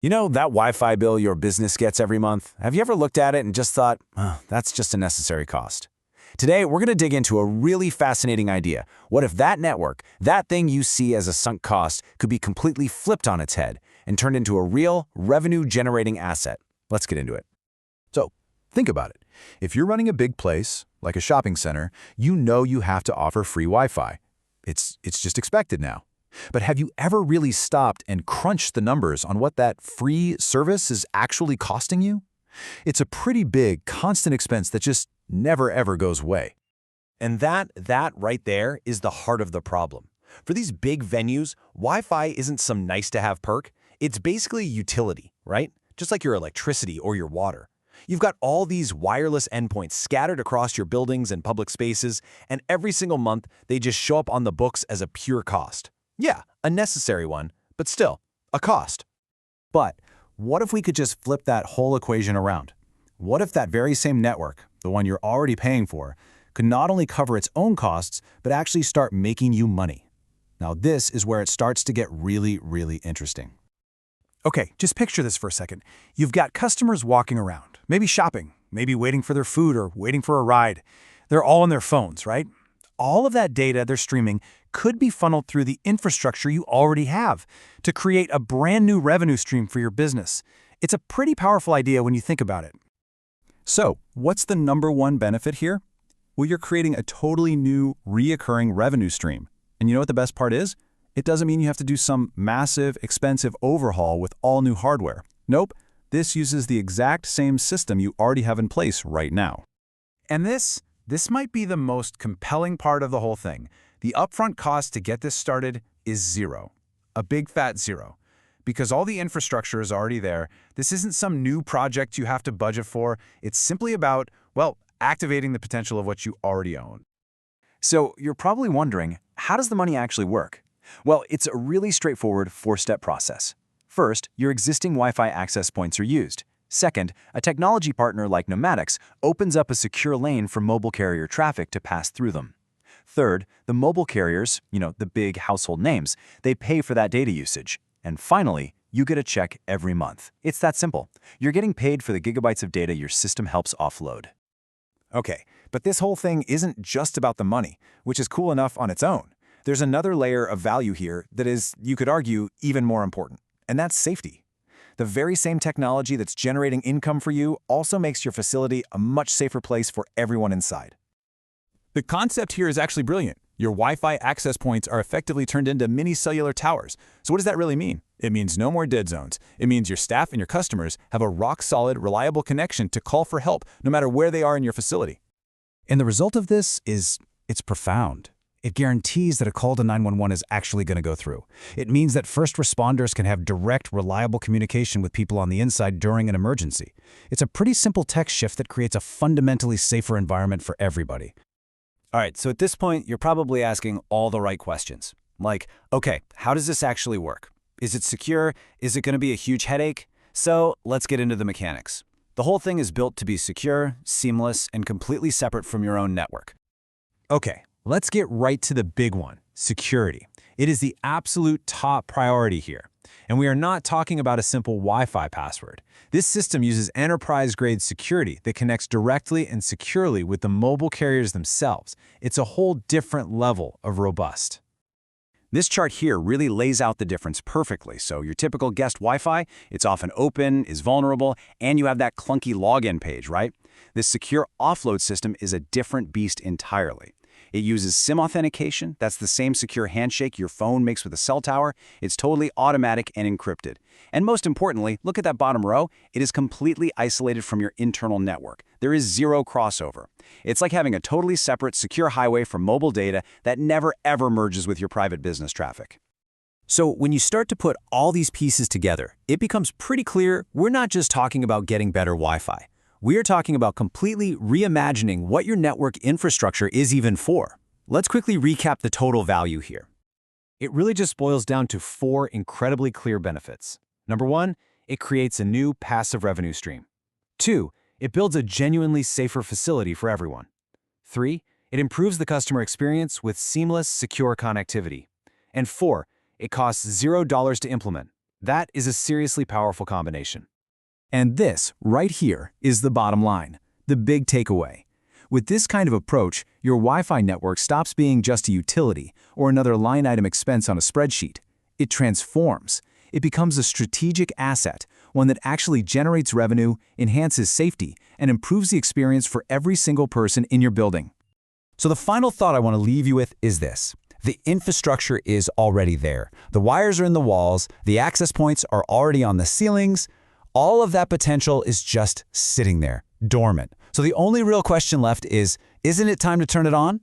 You know that Wi-Fi bill your business gets every month? Have you ever looked at it and just thought, oh, that's just a necessary cost? Today, we're going to dig into a really fascinating idea. What if that network, that thing you see as a sunk cost, could be completely flipped on its head and turned into a real, revenue-generating asset? Let's get into it. So, think about it. If you're running a big place, like a shopping center, you know you have to offer free Wi-Fi. It's just expected now. But have you ever really stopped and crunched the numbers on what that free service is actually costing you? It's a pretty big, constant expense that just never ever goes away. And that right there is the heart of the problem. For these big venues, Wi-Fi isn't some nice-to-have perk. It's basically a utility, right? Just like your electricity or your water. You've got all these wireless endpoints scattered across your buildings and public spaces, and every single month, they just show up on the books as a pure cost. Yeah, a necessary one, but still, a cost. But what if we could just flip that whole equation around? What if that very same network, the one you're already paying for, could not only cover its own costs, but actually start making you money? Now this is where it starts to get really, really interesting. Okay, just picture this for a second. You've got customers walking around, maybe shopping, maybe waiting for their food or waiting for a ride. They're all on their phones, right? All of that data they're streaming could be funneled through the infrastructure you already have to create a brand new revenue stream for your business. It's a pretty powerful idea when you think about it. So, what's the number one benefit here? Well, you're creating a totally new, reoccurring revenue stream. And you know what the best part is? It doesn't mean you have to do some massive, expensive overhaul with all new hardware. Nope, this uses the exact same system you already have in place right now. And this might be the most compelling part of the whole thing. The upfront cost to get this started is zero. A big fat zero. Because all the infrastructure is already there, this isn't some new project you have to budget for. It's simply about, well, activating the potential of what you already own. So you're probably wondering, how does the money actually work? Well, it's a really straightforward four-step process. First, your existing Wi-Fi access points are used. Second, a technology partner like Nomadix opens up a secure lane for mobile carrier traffic to pass through them. Third, the mobile carriers, the big household names, they pay for that data usage. And finally, you get a check every month. It's that simple. You're getting paid for the gigabytes of data your system helps offload. Okay, but this whole thing isn't just about the money, which is cool enough on its own. There's another layer of value here that is, you could argue, even more important, and that's safety. The very same technology that's generating income for you also makes your facility a much safer place for everyone inside. The concept here is actually brilliant. Your Wi-Fi access points are effectively turned into mini cellular towers. So what does that really mean? It means no more dead zones. It means your staff and your customers have a rock-solid, reliable connection to call for help no matter where they are in your facility. And the result of this is, it's profound. It guarantees that a call to 911 is actually going to go through. It means that first responders can have direct, reliable communication with people on the inside during an emergency. It's a pretty simple tech shift that creates a fundamentally safer environment for everybody. All right, so at this point, you're probably asking all the right questions. Like, okay, how does this actually work? Is it secure? Is it going to be a huge headache? So let's get into the mechanics. The whole thing is built to be secure, seamless, and completely separate from your own network. Okay, let's get right to the big one, security. It is the absolute top priority here. And we are not talking about a simple Wi-Fi password. This system uses enterprise-grade security that connects directly and securely with the mobile carriers themselves. It's a whole different level of robust. This chart here really lays out the difference perfectly. So your typical guest Wi-Fi, it's often open, is vulnerable, and you have that clunky login page, right? This secure offload system is a different beast entirely. It uses SIM authentication. That's the same secure handshake your phone makes with a cell tower. It's totally automatic and encrypted. And most importantly, look at that bottom row. It is completely isolated from your internal network. There is zero crossover. It's like having a totally separate, secure highway for mobile data that never ever merges with your private business traffic. So when you start to put all these pieces together, it becomes pretty clear we're not just talking about getting better Wi-Fi. We're talking about completely reimagining what your network infrastructure is even for. Let's quickly recap the total value here. It really just boils down to four incredibly clear benefits. Number one, it creates a new passive revenue stream. Two, it builds a genuinely safer facility for everyone. Three, it improves the customer experience with seamless, secure connectivity. And four, it costs $0 to implement. That is a seriously powerful combination. And this, right here, is the bottom line, the big takeaway. With this kind of approach, your Wi-Fi network stops being just a utility or another line item expense on a spreadsheet. It transforms. It becomes a strategic asset, one that actually generates revenue, enhances safety, and improves the experience for every single person in your building. So the final thought I want to leave you with is this. The infrastructure is already there. The wires are in the walls, the access points are already on the ceilings. All of that potential is just sitting there, dormant. So the only real question left is, isn't it time to turn it on?